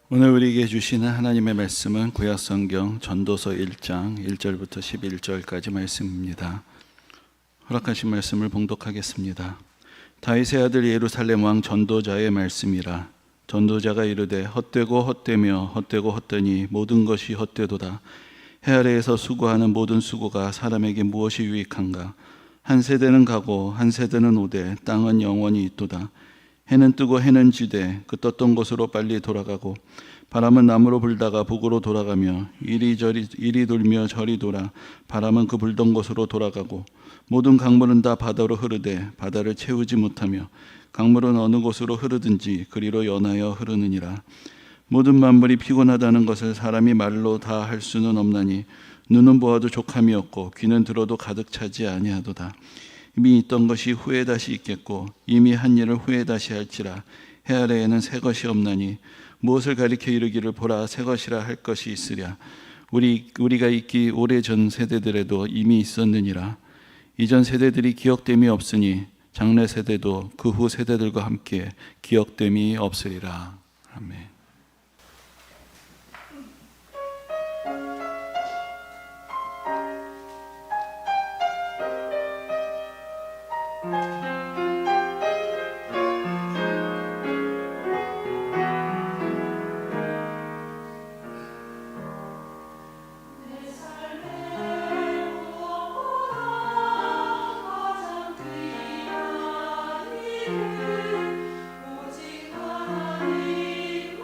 오늘 우리에게 주시는 하나님의 말씀은 구약성경 전도서 1장 1절부터 11절까지 말씀입니다. 허락하신 말씀을 봉독하겠습니다. 다윗의 아들 예루살렘 왕 전도자의 말씀이라. 전도자가 이르되 헛되고 헛되며 헛되고 헛되니 모든 것이 헛되도다. 해 아래에서 수고하는 모든 수고가 사람에게 무엇이 유익한가? 한 세대는 가고 한 세대는 오되 땅은 영원히 있도다. 해는 뜨고 해는 지되 그 떴던 곳으로 빨리 돌아가고 바람은 남으로 불다가 북으로 돌아가며 이리 돌며 저리 돌아 바람은 그 불던 곳으로 돌아가고 모든 강물은 다 바다로 흐르되 바다를 채우지 못하며 강물은 어느 곳으로 흐르든지 그리로 연하여 흐르느니라. 모든 만물이 피곤하다는 것을 사람이 말로 다 할 수는 없나니 눈은 보아도 족함이 없고 귀는 들어도 가득 차지 아니하도다. 이미 있던 것이 후에 다시 있겠고 이미 한 일을 후에 다시 할지라. 해 아래에는 새 것이 없나니 무엇을 가리켜 이르기를 보라 새 것이라 할 것이 있으랴. 우리가 있기 오래전 세대들에도 이미 있었느니라. 이전 세대들이 기억됨이 없으니 장래 세대도 그 후 세대들과 함께 기억됨이 없으리라. 아멘. 오직 하나님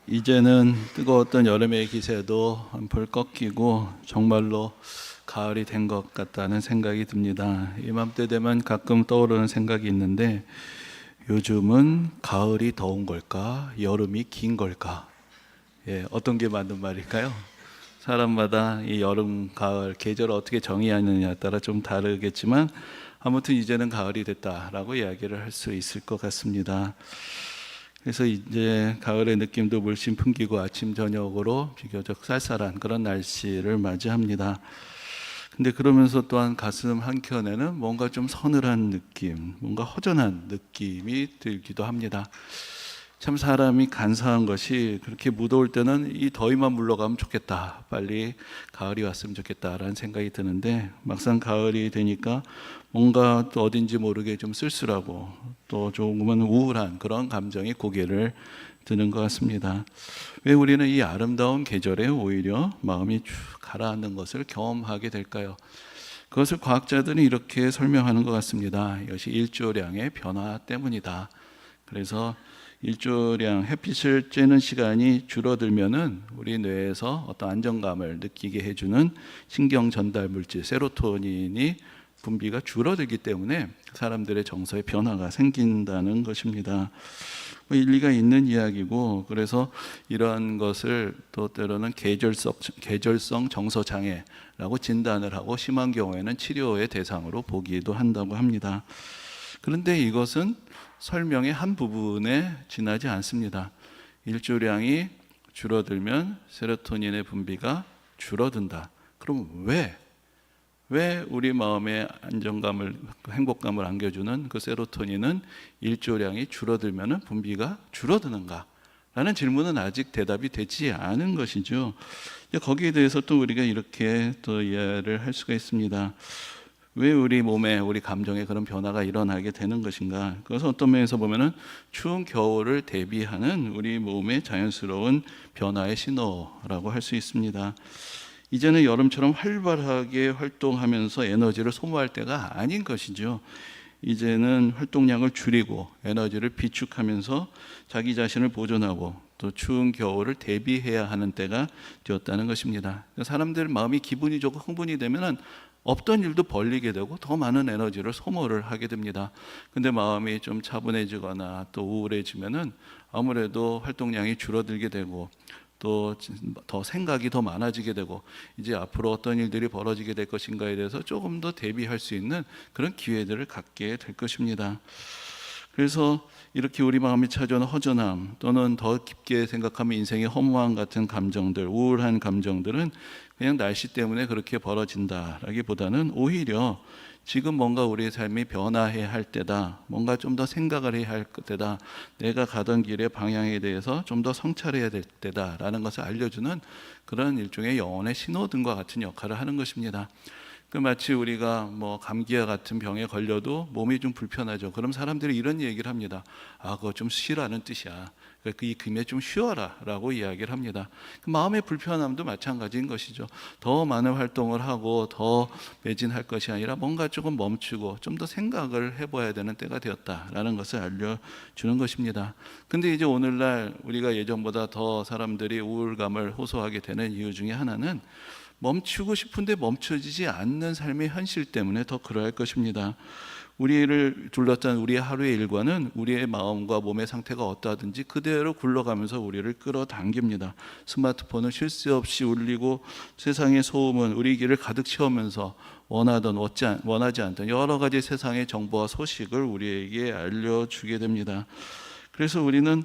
이제는 뜨거웠던 여름의 기세도 한풀 꺾이고 정말로 가을이 된 것 같다는 생각이 듭니다. 이맘때 되면 가끔 떠오르는 생각이 있는데, 요즘은 가을이 더운 걸까? 여름이 긴 걸까? 어떤 게 맞는 말일까요? 사람마다 이 여름, 가을, 계절을 어떻게 정의하느냐에 따라 좀 다르겠지만, 아무튼 이제는 가을이 됐다라고 이야기를 할 수 있을 것 같습니다. 그래서 이제 가을의 느낌도 물씬 풍기고 아침 저녁으로 비교적 쌀쌀한 그런 날씨를 맞이합니다. 근데 그러면서 또한 가슴 한켠에는 뭔가 좀 서늘한 느낌, 뭔가 허전한 느낌이 들기도 합니다. 참 사람이 간사한 것이, 그렇게 무더울 때는 이 더위만 물러가면 좋겠다, 빨리 가을이 왔으면 좋겠다라는 생각이 드는데, 막상 가을이 되니까 뭔가 또 어딘지 모르게 좀 쓸쓸하고 또 조금은 우울한 그런 감정이 고개를 드는 것 같습니다. 왜 우리는 이 아름다운 계절에 오히려 마음이 쭉 가라앉는 것을 경험하게 될까요? 그것을 과학자들은 이렇게 설명하는 것 같습니다. 이것이 일조량의 변화 때문이다. 그래서 일조량, 햇빛을 쬐는 시간이 줄어들면은 우리 뇌에서 어떤 안정감을 느끼게 해주는 신경 전달 물질 세로토닌이 분비가 줄어들기 때문에 사람들의 정서에 변화가 생긴다는 것입니다. 일리가 있는 이야기고, 그래서 이러한 것을 또 때로는 계절성 정서 장애라고 진단을 하고 심한 경우에는 치료의 대상으로 보기도 한다고 합니다. 그런데 이것은 설명의 한 부분에 지나지 않습니다. 일조량이 줄어들면 세로토닌의 분비가 줄어든다. 그럼 왜 우리 마음에 안정감을, 행복감을 안겨주는 그 세로토닌은 일조량이 줄어들면 분비가 줄어드는가? 라는 질문은 아직 대답이 되지 않은 것이죠. 거기에 대해서 또 우리가 이렇게 또 이해를 할 수가 있습니다. 왜 우리 몸에, 우리 감정에 그런 변화가 일어나게 되는 것인가? 그것은 어떤 면에서 보면은 추운 겨울을 대비하는 우리 몸의 자연스러운 변화의 신호라고 할 수 있습니다. 이제는 여름처럼 활발하게 활동하면서 에너지를 소모할 때가 아닌 것이죠. 이제는 활동량을 줄이고 에너지를 비축하면서 자기 자신을 보존하고 또 추운 겨울을 대비해야 하는 때가 되었다는 것입니다. 사람들 마음이 기분이 좋고 흥분이 되면은 없던 일도 벌리게 되고 더 많은 에너지를 소모를 하게 됩니다. 근데 마음이 좀 차분해지거나 또 우울해지면은 아무래도 활동량이 줄어들게 되고 또 더 생각이 더 많아지게 되고, 이제 앞으로 어떤 일들이 벌어지게 될 것인가에 대해서 조금 더 대비할 수 있는 그런 기회들을 갖게 될 것입니다. 그래서 이렇게 우리 마음이 찾아오는 허전함, 또는 더 깊게 생각하면 인생의 허무함 같은 감정들, 우울한 감정들은 그냥 날씨 때문에 그렇게 벌어진다라기보다는 오히려 지금 뭔가 우리의 삶이 변화해야 할 때다, 뭔가 좀 더 생각을 해야 할 때다, 내가 가던 길의 방향에 대해서 좀 더 성찰해야 될 때다라는 것을 알려주는 그런 일종의 영혼의 신호등과 같은 역할을 하는 것입니다. 마치 우리가 감기와 같은 병에 걸려도 몸이 좀 불편하죠. 그럼 사람들이 이런 얘기를 합니다. 그거 좀 쉬라는 뜻이야. 이 김에 좀 쉬어라 라고 이야기를 합니다. 마음의 불편함도 마찬가지인 것이죠. 더 많은 활동을 하고 더 매진할 것이 아니라 뭔가 조금 멈추고 좀 더 생각을 해봐야 되는 때가 되었다라는 것을 알려주는 것입니다. 근데 이제 오늘날 우리가 예전보다 더 사람들이 우울감을 호소하게 되는 이유 중에 하나는 멈추고 싶은데 멈춰지지 않는 삶의 현실 때문에 더 그러할 것입니다. 우리를 둘러싼 우리의 하루의 일과는 우리의 마음과 몸의 상태가 어떠하든지 그대로 굴러가면서 우리를 끌어당깁니다. 스마트폰은 쉴 새 없이 울리고 세상의 소음은 우리 귀를 가득 채우면서 원하든 원하지 않든 여러 가지 세상의 정보와 소식을 우리에게 알려주게 됩니다. 그래서 우리는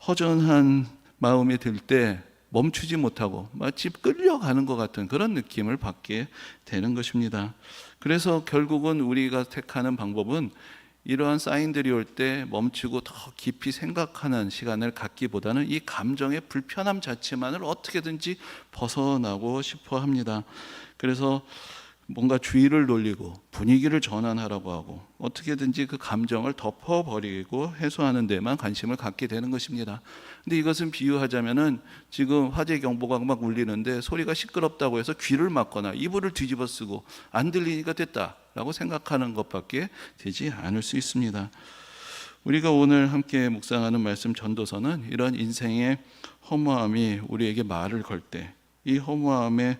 허전한 마음이 들 때 멈추지 못하고 마치 끌려가는 것 같은 그런 느낌을 받게 되는 것입니다. 그래서 결국은 우리가 택하는 방법은 이러한 사인들이 올 때 멈추고 더 깊이 생각하는 시간을 갖기보다는 이 감정의 불편함 자체만을 어떻게든지 벗어나고 싶어 합니다. 그래서 뭔가 주의를 돌리고 분위기를 전환하라고 하고 어떻게든지 그 감정을 덮어버리고 해소하는 데만 관심을 갖게 되는 것입니다. 근데 이것은 비유하자면은 지금 화재 경보가 막 울리는데 소리가 시끄럽다고 해서 귀를 막거나 이불을 뒤집어 쓰고 안 들리니까 됐다라고 생각하는 것밖에 되지 않을 수 있습니다. 우리가 오늘 함께 묵상하는 말씀 전도서는 이런 인생의 허무함이 우리에게 말을 걸 때 이 허무함의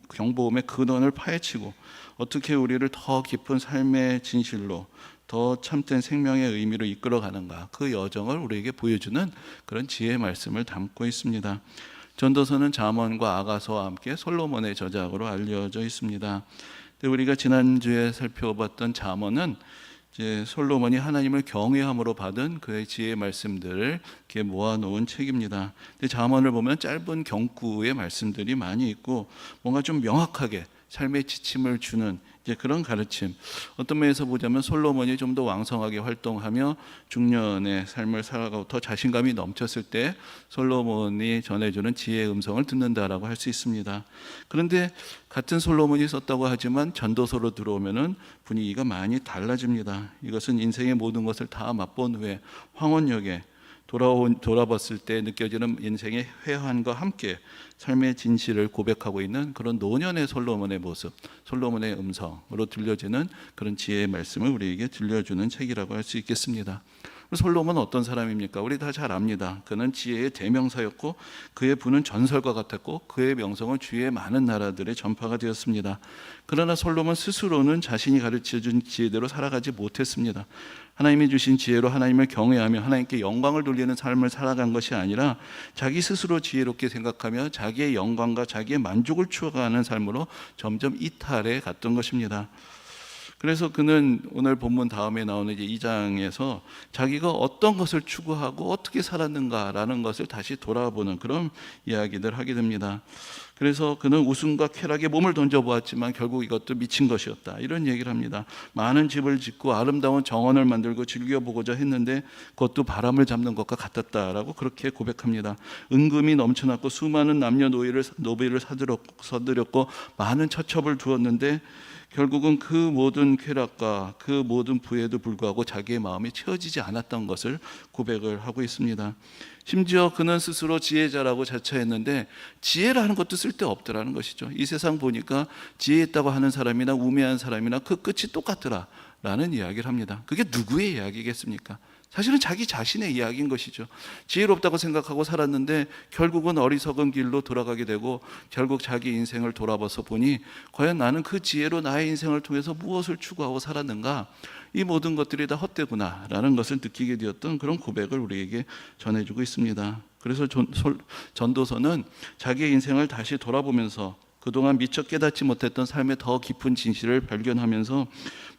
경보음의 근원을 파헤치고 어떻게 우리를 더 깊은 삶의 진실로 더 참된 생명의 의미로 이끌어가는가, 그 여정을 우리에게 보여주는 그런 지혜의 말씀을 담고 있습니다. 전도서는 잠언과 아가서와 함께 솔로몬의 저작으로 알려져 있습니다. 우리가 지난주에 살펴봤던 잠언은 이제 솔로몬이 하나님을 경외함으로 받은 그의 지혜의 말씀들을 이렇게 모아놓은 책입니다. 근데 잠언을 보면 짧은 경구의 말씀들이 많이 있고 뭔가 좀 명확하게 삶의 지침을 주는 이제 그런 가르침. 어떤 면에서 보자면 솔로몬이 좀 더 왕성하게 활동하며 중년의 삶을 살아가고 더 자신감이 넘쳤을 때 솔로몬이 전해주는 지혜의 음성을 듣는다라고 할 수 있습니다. 그런데 같은 솔로몬이 썼다고 하지만 전도서로 들어오면은 분위기가 많이 달라집니다. 이것은 인생의 모든 것을 다 맛본 후에 황혼역에 돌아봤을 때 느껴지는 인생의 회한과 함께 삶의 진실을 고백하고 있는 그런 노년의 솔로몬의 모습, 솔로몬의 음성으로 들려지는 그런 지혜의 말씀을 우리에게 들려주는 책이라고 할 수 있겠습니다. 솔로몬은 어떤 사람입니까? 우리 다 잘 압니다. 그는 지혜의 대명사였고 그의 부는 전설과 같았고 그의 명성은 주위의 많은 나라들의 전파가 되었습니다. 그러나 솔로몬 스스로는 자신이 가르쳐준 지혜대로 살아가지 못했습니다. 하나님이 주신 지혜로 하나님을 경외하며 하나님께 영광을 돌리는 삶을 살아간 것이 아니라 자기 스스로 지혜롭게 생각하며 자기의 영광과 자기의 만족을 추구하는 삶으로 점점 이탈해 갔던 것입니다. 그래서 그는 오늘 본문 다음에 나오는 이제 2장에서 자기가 어떤 것을 추구하고 어떻게 살았는가라는 것을 다시 돌아보는 그런 이야기를 하게 됩니다. 그래서 그는 웃음과 쾌락에 몸을 던져보았지만 결국 이것도 미친 것이었다, 이런 얘기를 합니다. 많은 집을 짓고 아름다운 정원을 만들고 즐겨보고자 했는데 그것도 바람을 잡는 것과 같았다라고 그렇게 고백합니다. 은금이 넘쳐났고 수많은 남녀 노비를 서들였고 많은 처첩을 두었는데 결국은 그 모든 쾌락과 그 모든 부에도 불구하고 자기의 마음이 채워지지 않았던 것을 고백을 하고 있습니다. 심지어 그는 스스로 지혜자라고 자처했는데 지혜라는 것도 쓸데없더라는 것이죠. 이 세상 보니까 지혜 있다고 하는 사람이나 우매한 사람이나 그 끝이 똑같더라 라는 이야기를 합니다. 그게 누구의 이야기겠습니까? 사실은 자기 자신의 이야기인 것이죠. 지혜롭다고 생각하고 살았는데 결국은 어리석은 길로 돌아가게 되고 결국 자기 인생을 돌아봐서 보니 과연 나는 그 지혜로 나의 인생을 통해서 무엇을 추구하고 살았는가, 이 모든 것들이 다 헛되구나 라는 것을 느끼게 되었던 그런 고백을 우리에게 전해주고 있습니다. 그래서 전도서는 자기의 인생을 다시 돌아보면서 그동안 미처 깨닫지 못했던 삶의 더 깊은 진실을 발견하면서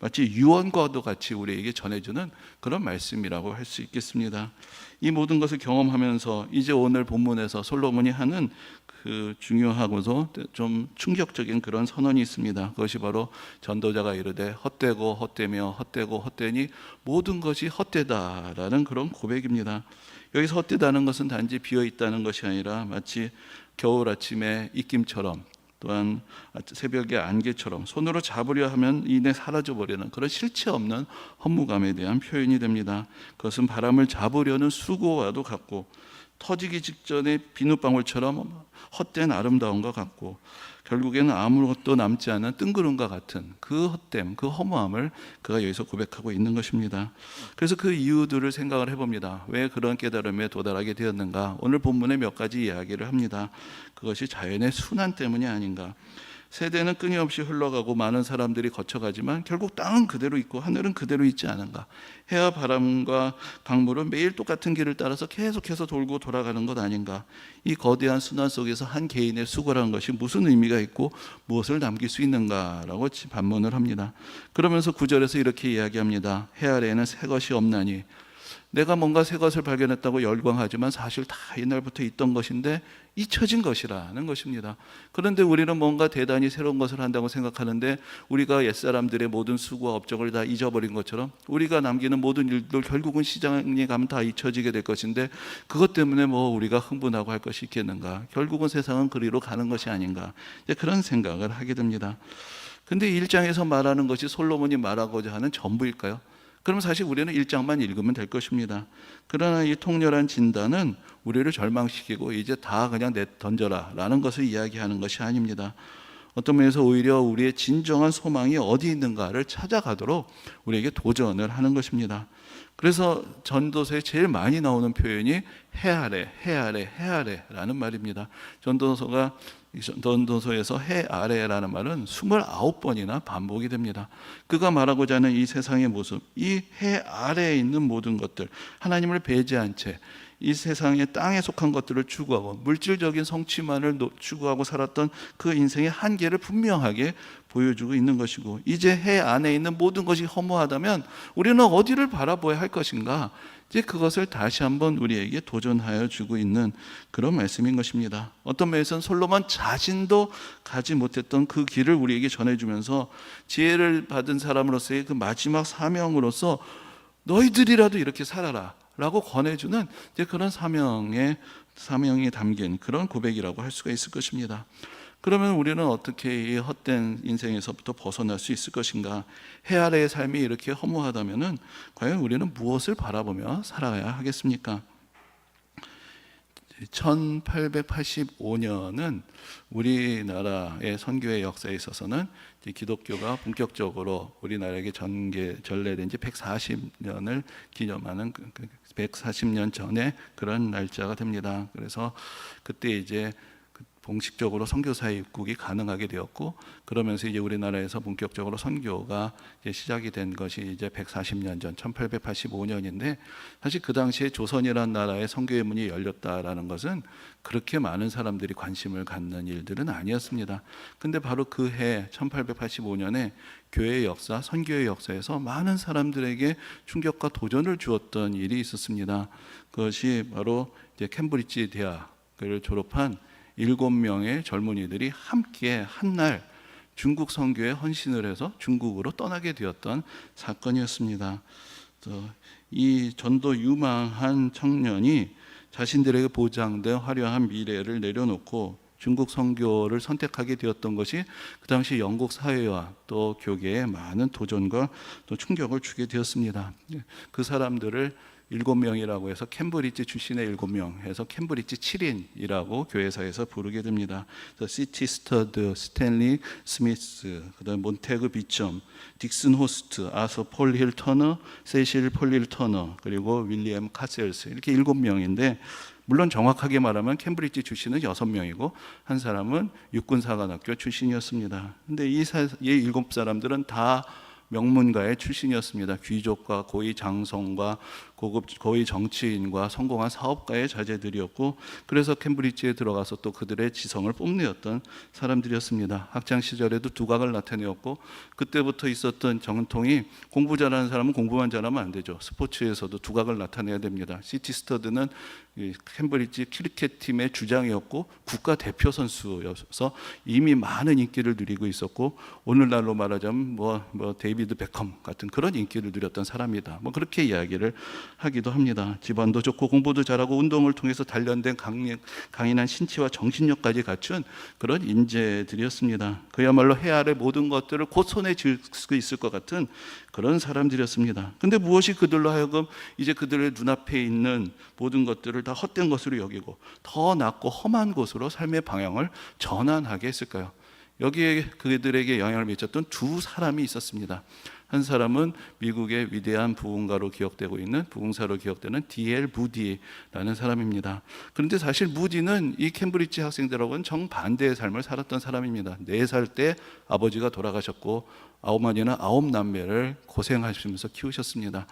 마치 유언과도 같이 우리에게 전해주는 그런 말씀이라고 할 수 있겠습니다. 이 모든 것을 경험하면서 이제 오늘 본문에서 솔로몬이 하는 그 중요하고도 좀 충격적인 그런 선언이 있습니다. 그것이 바로 전도자가 이르되 헛되고 헛되며 헛되고 헛되니 모든 것이 헛되다라는 그런 고백입니다. 여기서 헛되다는 것은 단지 비어있다는 것이 아니라 마치 겨울 아침의 입김처럼 또한 새벽의 안개처럼 손으로 잡으려 하면 이내 사라져버리는 그런 실체 없는 허무감에 대한 표현이 됩니다. 그것은 바람을 잡으려는 수고와도 같고 터지기 직전의 비눗방울처럼 헛된 아름다움과 같고 결국에는 아무것도 남지 않은 뜬구름과 같은 그 헛됨, 그 허무함을 그가 여기서 고백하고 있는 것입니다. 그래서 그 이유들을 생각을 해봅니다. 왜 그런 깨달음에 도달하게 되었는가? 오늘 본문에 몇 가지 이야기를 합니다. 그것이 자연의 순환 때문이 아닌가? 세대는 끊임없이 흘러가고 많은 사람들이 거쳐가지만 결국 땅은 그대로 있고 하늘은 그대로 있지 않은가? 해와 바람과 강물은 매일 똑같은 길을 따라서 계속해서 돌고 돌아가는 것 아닌가? 이 거대한 순환 속에서 한 개인의 수고라는 것이 무슨 의미가 있고 무엇을 남길 수 있는가라고 반문을 합니다. 그러면서 9절에서 이렇게 이야기합니다. 해 아래에는 새 것이 없나니 내가 뭔가 새 것을 발견했다고 열광하지만 사실 다 옛날부터 있던 것인데 잊혀진 것이라는 것입니다. 그런데 우리는 뭔가 대단히 새로운 것을 한다고 생각하는데 우리가 옛사람들의 모든 수고와 업적을 다 잊어버린 것처럼 우리가 남기는 모든 일들 결국은 시장에 가면 다 잊혀지게 될 것인데 그것 때문에 뭐 우리가 흥분하고 할 것이 있겠는가? 결국은 세상은 그리로 가는 것이 아닌가? 이제 그런 생각을 하게 됩니다. 근데 1장에서 말하는 것이 솔로몬이 말하고자 하는 전부일까요? 그럼 사실 우리는 1장만 읽으면 될 것입니다. 그러나 이 통렬한 진단은 우리를 절망시키고 이제 다 그냥 던져라 라는 것을 이야기하는 것이 아닙니다. 어떤 면에서 오히려 우리의 진정한 소망이 어디 있는가를 찾아가도록 우리에게 도전을 하는 것입니다. 그래서 전도서에 제일 많이 나오는 표현이 해 아래, 해 아래, 해 아래라는 말입니다. 전도서에서 해 아래라는 말은 29번이나 반복이 됩니다. 그가 말하고자 하는 이 세상의 모습, 이 해 아래에 있는 모든 것들, 하나님을 배제한 채 이 세상의 땅에 속한 것들을 추구하고 물질적인 성취만을 추구하고 살았던 그 인생의 한계를 분명하게 보여주고 있는 것이고, 이제 해 안에 있는 모든 것이 허무하다면 우리는 어디를 바라보아야 할 것인가? 이제 그것을 다시 한번 우리에게 도전하여 주고 있는 그런 말씀인 것입니다. 어떤 면에서는 솔로몬 자신도 가지 못했던 그 길을 우리에게 전해주면서 지혜를 받은 사람으로서의 그 마지막 사명으로서 너희들이라도 이렇게 살아라 라고 권해주는 이제 그런 사명이 담긴 그런 고백이라고 할 수가 있을 것입니다. 그러면 우리는 어떻게 이 헛된 인생에서부터 벗어날 수 있을 것인가? 해 아래의 삶이 이렇게 허무하다면은 과연 우리는 무엇을 바라보며 살아야 하겠습니까? 1885년은 우리나라의 선교의 역사에 있어서는 기독교가 본격적으로 우리나라에게 전래된 지 140년을 기념하는 140년 전에 그런 날짜가 됩니다. 그래서 그때 이제 공식적으로 선교사의 입국이 가능하게 되었고, 그러면서 이제 우리나라에서 본격적으로 선교가 이제 시작이 된 것이 이제 140년 전 1885년인데, 사실 그 당시에 조선이라는 나라의 선교의 문이 열렸다라는 것은 그렇게 많은 사람들이 관심을 갖는 일들은 아니었습니다. 근데 바로 그 해 1885년에 교회의 역사, 선교의 역사에서 많은 사람들에게 충격과 도전을 주었던 일이 있었습니다. 그것이 바로 이제 캠브리지 대학을 졸업한 7명의 젊은이들이 함께 한날 중국 선교에 헌신을 해서 중국으로 떠나게 되었던 사건이었습니다. 이 전도 유망한 청년이 자신들에게 보장된 화려한 미래를 내려놓고 중국 선교를 선택하게 되었던 것이 그 당시 영국 사회와 또 교계에 많은 도전과 또 충격을 주게 되었습니다. 그 사람들을 7명이라고 해서 캠브리지 출신의 7명 해서 캠브리지 7인이라고 교회사에서 부르게 됩니다. 시티 스터드, 스탠리 스미스, 그다음 몬테그 비점, 딕슨 호스트, 아서 폴힐 터너, 세실 폴힐 터너, 그리고 윌리엄 카셀스, 이렇게 7명인데 물론 정확하게 말하면 캠브리지 출신은 6명이고 한 사람은 육군사관학교 출신이었습니다. 근데 이 7사람들은 다 명문가의 출신이었습니다. 귀족과 고위 장성과 고위 정치인과 성공한 사업가의 자제들이었고, 그래서 캠브리지에 들어가서 또 그들의 지성을 뽐내었던 사람들이었습니다. 학창 시절에도 두각을 나타내었고, 그때부터 있었던 정통이 공부 잘하는 사람은 공부만 잘하면 안 되죠. 스포츠에서도 두각을 나타내야 됩니다. 시티 스터드는 캠브리지 크리켓 팀의 주장이었고 국가 대표 선수여서 이미 많은 인기를 누리고 있었고, 오늘날로 말하자면 데이비드 베컴 같은 그런 인기를 누렸던 사람이다. 그렇게 이야기를 하기도 합니다. 집안도 좋고 공부도 잘하고 운동을 통해서 단련된 강인한 신체와 정신력까지 갖춘 그런 인재들이었습니다. 그야말로 해 아래 모든 것들을 곧 손에 쥘 수 있을 것 같은 그런 사람들이었습니다. 근데 무엇이 그들로 하여금 이제 그들의 눈앞에 있는 모든 것들을 다 헛된 것으로 여기고 더 낮고 험한 곳으로 삶의 방향을 전환하게 했을까요? 여기에 그들에게 영향을 미쳤던 두 사람이 있었습니다. 한 사람은 미국의 위대한 부흥사로 기억되는 D.L. 무디라는 사람입니다. 그런데 사실 무디는 이 캠브리지 학생들하고는 정반대의 삶을 살았던 사람입니다. 4살 때 아버지가 돌아가셨고 어머니는 9남매를 고생하시면서 키우셨습니다.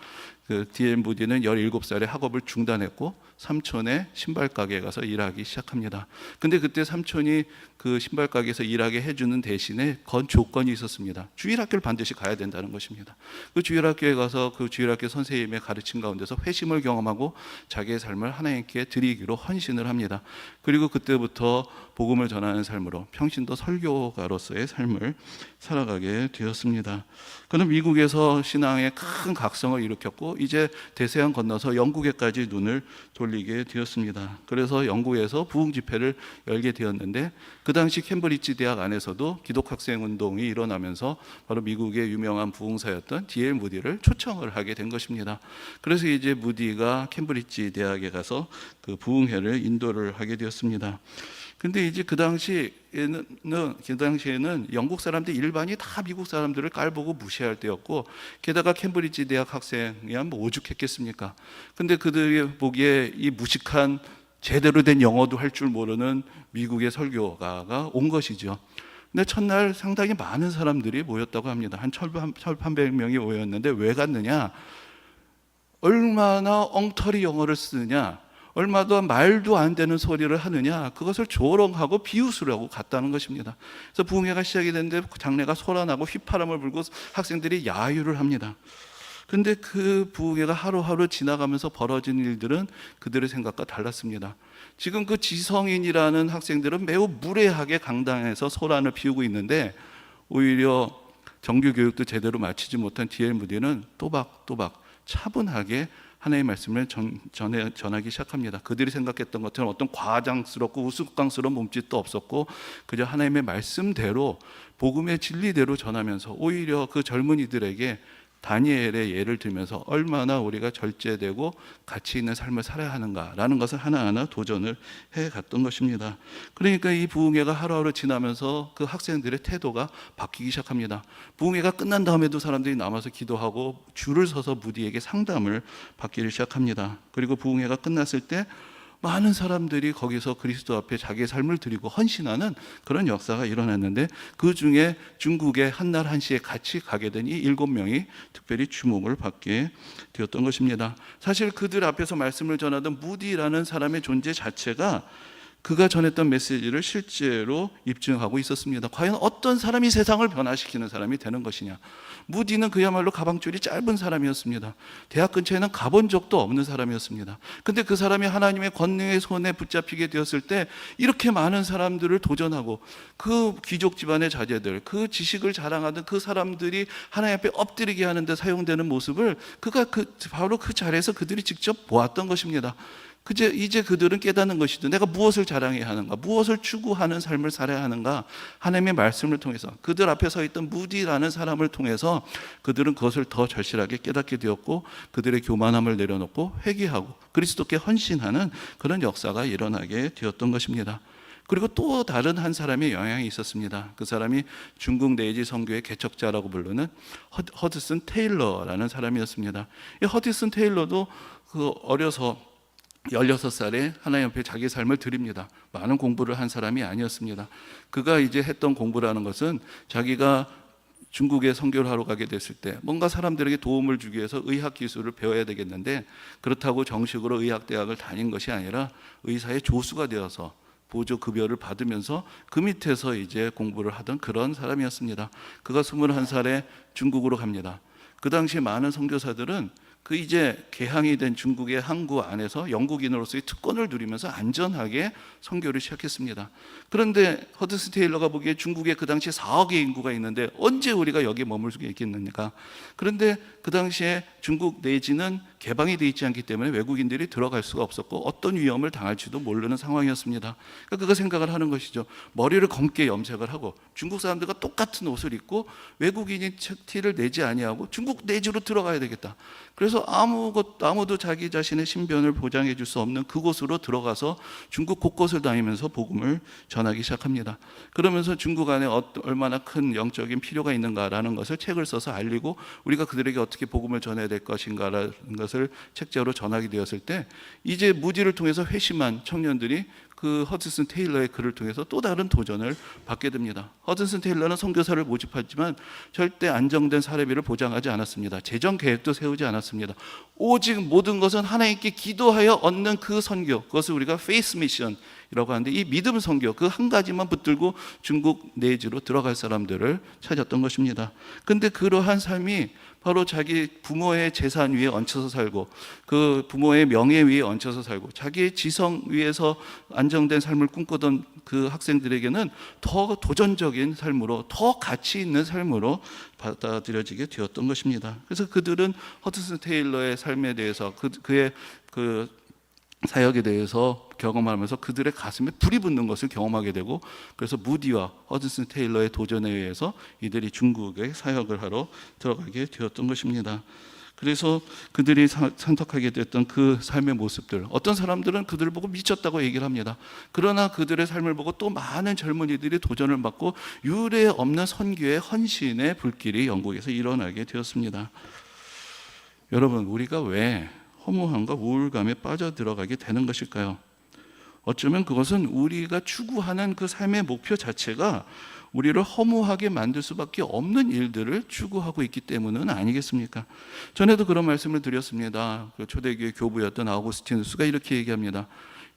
그 D.L. 무디는 17살에 학업을 중단했고 삼촌의 신발 가게에 가서 일하기 시작합니다. 근데 그때 삼촌이 그 신발 가게에서 일하게 해주는 대신에 건 조건이 있었습니다. 주일학교를 반드시 가야 된다는 것입니다. 것입니다. 그 주일학교에 가서 그 주일학교 선생님의 가르침 가운데서 회심을 경험하고 자기의 삶을 하나님께 드리기로 헌신을 합니다. 그리고 그때부터 복음을 전하는 삶으로 평신도 설교가로서의 삶을 살아가게 되었습니다. 그는 미국에서 신앙의 큰 각성을 일으켰고 이제 대서양 건너서 영국에까지 눈을 돌리게 되었습니다. 그래서 영국에서 부흥 집회를 열게 되었는데 그 당시 캠브리지 대학 안에서도 기독학생 운동이 일어나면서 바로 미국의 유명한 부흥사였던 D.L. 무디를 초청을 하게 된 것입니다. 그래서 이제 무디가 캠브리지 대학에 가서 그 부흥회를 인도를 하게 되었습니다. 근데 이제 그 당시에는 영국 사람들 일반이 다 미국 사람들을 깔보고 무시할 때였고, 게다가 캠브리지 대학 학생이야 뭐 오죽했겠습니까? 근데 그들이 보기에 이 무식한 제대로 된 영어도 할 줄 모르는 미국의 설교가가 온 것이죠. 근데 첫날 상당히 많은 사람들이 모였다고 합니다. 한 1,800명이 모였는데 왜 갔느냐? 얼마나 엉터리 영어를 쓰느냐, 얼마나 말도 안 되는 소리를 하느냐, 그것을 조롱하고 비웃으려고 갔다는 것입니다. 그래서 부흥회가 시작이 됐는데 장례가 소란하고 휘파람을 불고 학생들이 야유를 합니다. 근데 그 부흥회가 하루하루 지나가면서 벌어진 일들은 그들의 생각과 달랐습니다. 지금 그 지성인이라는 학생들은 매우 무례하게 강당에서 소란을 피우고 있는데 오히려 정규 교육도 제대로 마치지 못한 D.L. 무디는 또박또박 차분하게 하나님의 말씀을 전하기 시작합니다. 그들이 생각했던 것처럼 어떤 과장스럽고 우스꽝스러운 몸짓도 없었고 그저 하나님의 말씀대로 복음의 진리대로 전하면서 오히려 그 젊은이들에게 다니엘의 예를 들면서 얼마나 우리가 절제되고 가치 있는 삶을 살아야 하는가라는 것을 하나하나 도전을 해갔던 것입니다. 그러니까 이 부흥회가 하루하루 지나면서 그 학생들의 태도가 바뀌기 시작합니다. 부흥회가 끝난 다음에도 사람들이 남아서 기도하고 줄을 서서 무디에게 상담을 받기를 시작합니다. 그리고 부흥회가 끝났을 때 많은 사람들이 거기서 그리스도 앞에 자기의 삶을 드리고 헌신하는 그런 역사가 일어났는데, 그 중에 중국의 한날 한시에 같이 가게 된 이 7명이 특별히 주목을 받게 되었던 것입니다. 사실 그들 앞에서 말씀을 전하던 무디라는 사람의 존재 자체가 그가 전했던 메시지를 실제로 입증하고 있었습니다. 과연 어떤 사람이 세상을 변화시키는 사람이 되는 것이냐? 무디는 그야말로 가방줄이 짧은 사람이었습니다. 대학 근처에는 가본 적도 없는 사람이었습니다. 근데 그 사람이 하나님의 권능의 손에 붙잡히게 되었을 때 이렇게 많은 사람들을 도전하고 그 귀족 집안의 자제들, 그 지식을 자랑하던 그 사람들이 하나님 앞에 엎드리게 하는 데 사용되는 모습을 그가 바로 그 자리에서 그들이 직접 보았던 것입니다. 이제 그들은 깨닫는 것이죠. 내가 무엇을 자랑해야 하는가, 무엇을 추구하는 삶을 살아야 하는가. 하나님의 말씀을 통해서 그들 앞에 서 있던 무디라는 사람을 통해서 그들은 그것을 더 절실하게 깨닫게 되었고, 그들의 교만함을 내려놓고 회개하고 그리스도께 헌신하는 그런 역사가 일어나게 되었던 것입니다. 그리고 또 다른 한 사람의 영향이 있었습니다. 그 사람이 중국 내지 선교의 개척자라고 부르는 허드슨 테일러라는 사람이었습니다. 이 허드슨 테일러도 어려서 16살에 하나님 앞에 자기 삶을 드립니다. 많은 공부를 한 사람이 아니었습니다. 그가 이제 했던 공부라는 것은 자기가 중국에 선교를 하러 가게 됐을 때 뭔가 사람들에게 도움을 주기 위해서 의학 기술을 배워야 되겠는데, 그렇다고 정식으로 의학대학을 다닌 것이 아니라 의사의 조수가 되어서 보조 급여를 받으면서 그 밑에서 이제 공부를 하던 그런 사람이었습니다. 그가 21살에 중국으로 갑니다. 그 당시 많은 선교사들은 이제 개항이 된 중국의 항구 안에서 영국인으로서의 특권을 누리면서 안전하게 선교를 시작했습니다. 그런데 허드슨 테일러가 보기에 중국에 그 당시에 4억의 인구가 있는데 언제 우리가 여기에 머물 수 있겠느냐. 그런데 그 당시에 중국 내지는 개방이 되어 있지 않기 때문에 외국인들이 들어갈 수가 없었고 어떤 위험을 당할지도 모르는 상황이었습니다. 그러니까 그가 생각을 하는 것이죠. 머리를 검게 염색을 하고 중국 사람들과 똑같은 옷을 입고 외국인이 티를 내지 아니하고 중국 내지로 들어가야 되겠다. 그래서 아무도 자기 자신의 신변을 보장해 줄 수 없는 그곳으로 들어가서 중국 곳곳을 다니면서 복음을 전하기 시작합니다. 그러면서 중국 안에 얼마나 큰 영적인 필요가 있는가라는 것을 책을 써서 알리고 우리가 그들에게 어떻게 복음을 전해야 될 것인가라는 것을 책자로 전하게 되었을 때 이제 무디를 통해서 회심한 청년들이 그 허드슨 테일러의 글을 통해서 또 다른 도전을 받게 됩니다. 허드슨 테일러는 선교사를 모집했지만 절대 안정된 사례비를 보장하지 않았습니다. 재정 계획도 세우지 않았습니다. 오직 모든 것은 하나님께 기도하여 얻는 그 선교, 그것을 우리가 페이스 미션, 하는데, 이 믿음 선교 그 한 가지만 붙들고 중국 내지로 들어갈 사람들을 찾았던 것입니다. 근데 그러한 삶이 바로 자기 부모의 재산 위에 얹혀서 살고, 그 부모의 명예 위에 얹혀서 살고, 자기의 지성 위에서 안정된 삶을 꿈꾸던 그 학생들에게는 더 도전적인 삶으로, 더 가치 있는 삶으로 받아들여지게 되었던 것입니다. 그래서 그들은 허드슨 테일러의 삶에 대해서, 그의 그 사역에 대해서 경험하면서 그들의 가슴에 불이 붙는 것을 경험하게 되고, 그래서 무디와 허드슨 테일러의 도전에 의해서 이들이 중국에 사역을 하러 들어가게 되었던 것입니다. 그래서 그들이 선택하게 됐던 그 삶의 모습들, 어떤 사람들은 그들을 보고 미쳤다고 얘기를 합니다. 그러나 그들의 삶을 보고 또 많은 젊은이들이 도전을 받고 유례 없는 선교의 헌신의 불길이 영국에서 일어나게 되었습니다. 여러분, 우리가 왜 허무함과 우울감에 빠져들어가게 되는 것일까요? 어쩌면 그것은 우리가 추구하는 그 삶의 목표 자체가 우리를 허무하게 만들 수밖에 없는 일들을 추구하고 있기 때문은 아니겠습니까? 전에도 그런 말씀을 드렸습니다. 그 초대교회 교부였던 아우구스티누스가 이렇게 얘기합니다.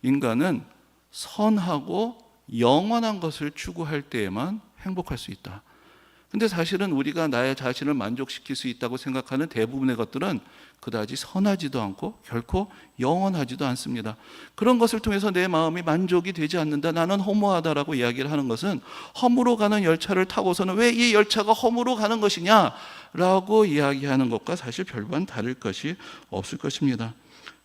인간은 선하고 영원한 것을 추구할 때에만 행복할 수 있다. 근데 사실은 우리가 나의 자신을 만족시킬 수 있다고 생각하는 대부분의 것들은 그다지 선하지도 않고 결코 영원하지도 않습니다. 그런 것을 통해서 내 마음이 만족이 되지 않는다, 나는 허무하다라고 이야기를 하는 것은, 허무로 가는 열차를 타고서는 왜 이 열차가 허무로 가는 것이냐라고 이야기하는 것과 사실 별반 다를 것이 없을 것입니다.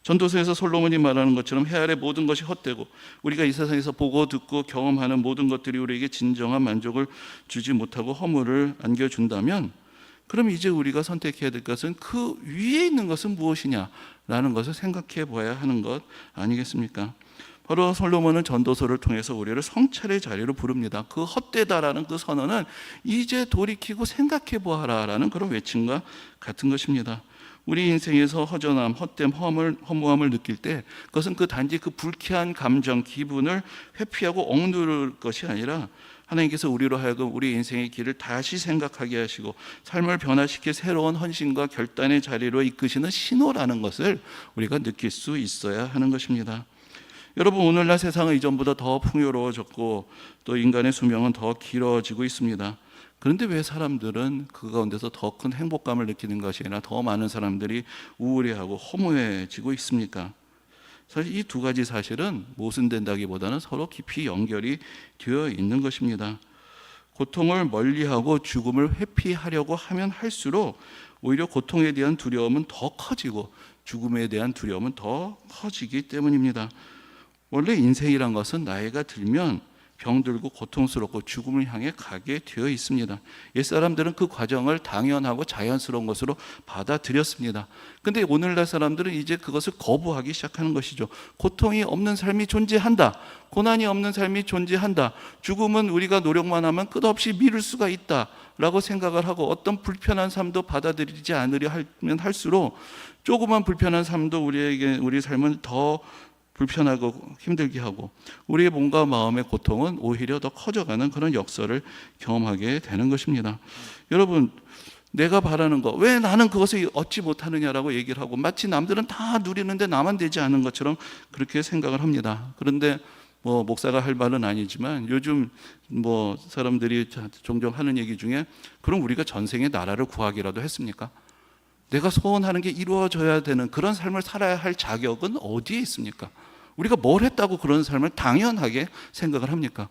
전도서에서 솔로몬이 말하는 것처럼 해 아래 모든 것이 헛되고 우리가 이 세상에서 보고 듣고 경험하는 모든 것들이 우리에게 진정한 만족을 주지 못하고 허물을 안겨준다면, 그럼 이제 우리가 선택해야 될 것은 그 위에 있는 것은 무엇이냐라는 것을 생각해 보아야 하는 것 아니겠습니까? 바로 솔로몬은 전도서를 통해서 우리를 성찰의 자리로 부릅니다. 그 헛되다라는 그 선언은 이제 돌이키고 생각해 보아라라는 그런 외침과 같은 것입니다. 우리 인생에서 허전함, 헛됨, 허무함을 느낄 때 그것은 단지 그 불쾌한 감정, 기분을 회피하고 억누를 것이 아니라 하나님께서 우리로 하여금 우리 인생의 길을 다시 생각하게 하시고 삶을 변화시킬 새로운 헌신과 결단의 자리로 이끄시는 신호라는 것을 우리가 느낄 수 있어야 하는 것입니다. 여러분, 오늘날 세상은 이전보다 더 풍요로워졌고 또 인간의 수명은 더 길어지고 있습니다. 그런데 왜 사람들은 그 가운데서 더 큰 행복감을 느끼는 것이 아니라 더 많은 사람들이 우울해하고 허무해지고 있습니까? 사실 이 두 가지 사실은 모순된다기보다는 서로 깊이 연결이 되어 있는 것입니다. 고통을 멀리하고 죽음을 회피하려고 하면 할수록 오히려 고통에 대한 두려움은 더 커지고 죽음에 대한 두려움은 더 커지기 때문입니다. 원래 인생이란 것은 나이가 들면 병들고 고통스럽고 죽음을 향해 가게 되어 있습니다. 옛사람들은 그 과정을 당연하고 자연스러운 것으로 받아들였습니다. 근데 오늘날 사람들은 이제 그것을 거부하기 시작하는 것이죠. 고통이 없는 삶이 존재한다, 고난이 없는 삶이 존재한다, 죽음은 우리가 노력만 하면 끝없이 미룰 수가 있다 라고 생각을 하고, 어떤 불편한 삶도 받아들이지 않으려 하면 할수록 조그만 불편한 삶도 우리 삶은 더 불편하고 힘들게 하고 우리의 몸과 마음의 고통은 오히려 더 커져가는 그런 역설을 경험하게 되는 것입니다. 여러분, 내가 바라는 것, 왜 나는 그것을 얻지 못하느냐라고 얘기를 하고 마치 남들은 다 누리는데 나만 되지 않은 것처럼 그렇게 생각을 합니다. 그런데 목사가 할 말은 아니지만 요즘 사람들이 종종 하는 얘기 중에, 그럼 우리가 전생에 나라를 구하기라도 했습니까? 내가 소원하는 게 이루어져야 되는 그런 삶을 살아야 할 자격은 어디에 있습니까? 우리가 뭘 했다고 그런 삶을 당연하게 생각을 합니까?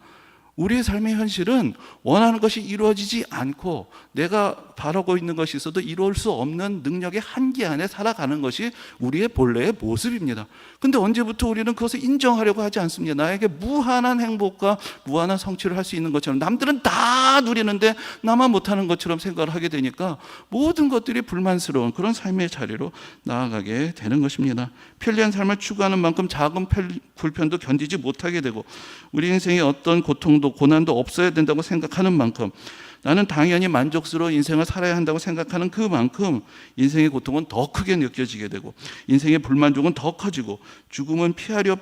우리의 삶의 현실은 원하는 것이 이루어지지 않고 내가 바라고 있는 것이 있어도 이룰 수 없는 능력의 한계 안에 살아가는 것이 우리의 본래의 모습입니다. 근데 언제부터 우리는 그것을 인정하려고 하지 않습니다. 나에게 무한한 행복과 무한한 성취를 할 수 있는 것처럼, 남들은 다 누리는데 나만 못하는 것처럼 생각을 하게 되니까 모든 것들이 불만스러운 그런 삶의 자리로 나아가게 되는 것입니다. 편리한 삶을 추구하는 만큼 작은 불편도 견디지 못하게 되고, 우리 인생에 어떤 고통도 고난도 없어야 된다고 생각하는 만큼, 나는 당연히 만족스러운 인생을 살아야 한다고 생각하는 그만큼 인생의 고통은 더 크게 느껴지게 되고, 인생의 불만족은 더 커지고, 죽음은 피하려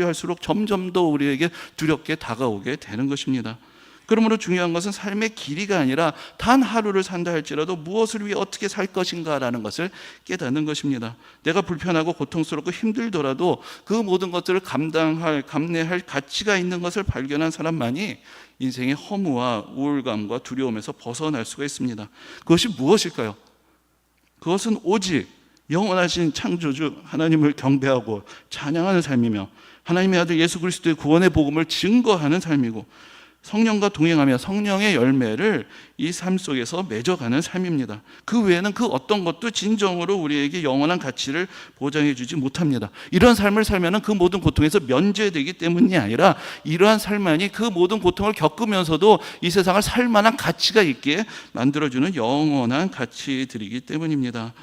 할수록 점점 더 우리에게 두렵게 다가오게 되는 것입니다. 그러므로 중요한 것은 삶의 길이가 아니라 단 하루를 산다 할지라도 무엇을 위해 어떻게 살 것인가라는 것을 깨닫는 것입니다. 내가 불편하고 고통스럽고 힘들더라도 그 모든 것들을 감내할 가치가 있는 것을 발견한 사람만이 인생의 허무와 우울감과 두려움에서 벗어날 수가 있습니다. 그것이 무엇일까요? 그것은 오직 영원하신 창조주 하나님을 경배하고 찬양하는 삶이며 하나님의 아들 예수 그리스도의 구원의 복음을 증거하는 삶이고 성령과 동행하며 성령의 열매를 이 삶 속에서 맺어가는 삶입니다. 그 외에는 그 어떤 것도 진정으로 우리에게 영원한 가치를 보장해 주지 못합니다. 이런 삶을 살면 그 모든 고통에서 면제되기 때문이 아니라 이러한 삶만이 그 모든 고통을 겪으면서도 이 세상을 살 만한 가치가 있게 만들어주는 영원한 가치들이기 때문입니다.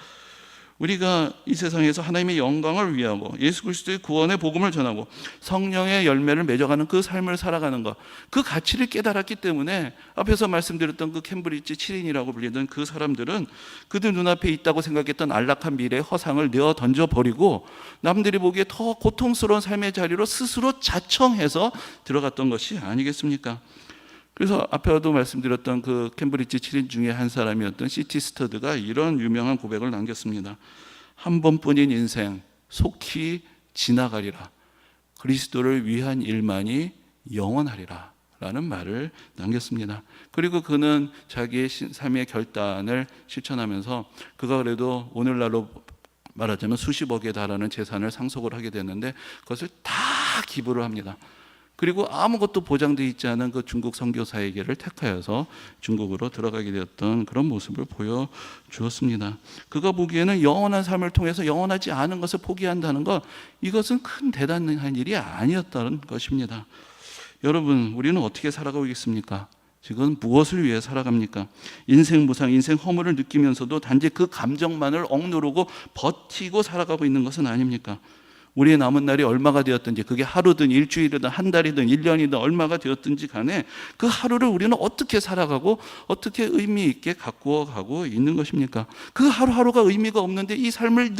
우리가 이 세상에서 하나님의 영광을 위하고 예수 그리스도의 구원의 복음을 전하고 성령의 열매를 맺어가는 그 삶을 살아가는 것, 그 가치를 깨달았기 때문에 앞에서 말씀드렸던 그 캠브리지 7인이라고 불리던 그 사람들은 그들 눈앞에 있다고 생각했던 안락한 미래의 허상을 내어 던져버리고 남들이 보기에 더 고통스러운 삶의 자리로 스스로 자청해서 들어갔던 것이 아니겠습니까? 그래서 앞에도 말씀드렸던 그 캠브리지 7인 중에 한 사람이었던 C.T. 스터드가 이런 유명한 고백을 남겼습니다. 한 번뿐인 인생 속히 지나가리라. 그리스도를 위한 일만이 영원하리라 라는 말을 남겼습니다. 그리고 그는 자기의 삶의 결단을 실천하면서 그가 그래도 오늘날로 말하자면 수십억에 달하는 재산을 상속을 하게 됐는데 그것을 다 기부를 합니다. 그리고 아무것도 보장되어 있지 않은 그 중국 선교사에게를 택하여서 중국으로 들어가게 되었던 그런 모습을 보여주었습니다. 그가 보기에는 영원한 삶을 통해서 영원하지 않은 것을 포기한다는 것, 이것은 큰 대단한 일이 아니었다는 것입니다. 여러분, 우리는 어떻게 살아가고 있습니까? 지금 무엇을 위해 살아갑니까? 인생 무상, 인생 허물을 느끼면서도 단지 그 감정만을 억누르고 버티고 살아가고 있는 것은 아닙니까? 우리의 남은 날이 얼마가 되었든지, 그게 하루든 일주일이든 한 달이든 1년이든 얼마가 되었든지 간에 그 하루를 우리는 어떻게 살아가고 어떻게 의미 있게 가꾸어 가고 있는 것입니까? 그 하루하루가 의미가 없는데 이 삶을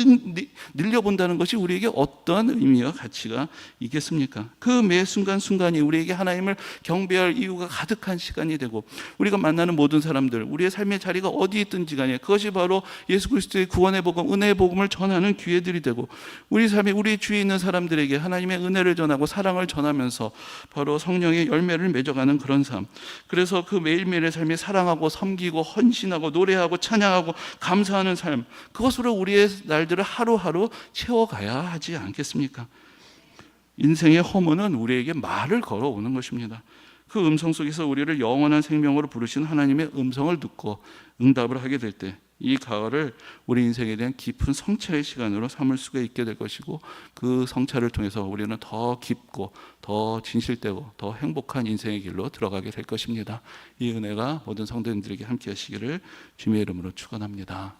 늘려본다는 것이 우리에게 어떤 의미와 가치가 있겠습니까? 그 매 순간순간이 우리에게 하나님을 경배할 이유가 가득한 시간이 되고 우리가 만나는 모든 사람들, 우리의 삶의 자리가 어디 있든지 간에 그것이 바로 예수 그리스도의 구원의 복음, 은혜의 복음을 전하는 기회들이 되고 우리 삶에 우리 주위에 있는 사람들에게 하나님의 은혜를 전하고 사랑을 전하면서 바로 성령의 열매를 맺어가는 그런 삶. 그래서 그 매일매일의 삶이 사랑하고 섬기고 헌신하고 노래하고 찬양하고 감사하는 삶, 그것으로 우리의 날들을 하루하루 채워가야 하지 않겠습니까? 인생의 허무는 우리에게 말을 걸어오는 것입니다. 그 음성 속에서 우리를 영원한 생명으로 부르신 하나님의 음성을 듣고 응답을 하게 될 때 이 가을을 우리 인생에 대한 깊은 성찰의 시간으로 삼을 수가 있게 될 것이고 그 성찰을 통해서 우리는 더 깊고 더 진실되고 더 행복한 인생의 길로 들어가게 될 것입니다. 이 은혜가 모든 성도님들에게 함께 하시기를 주님의 이름으로 축원합니다.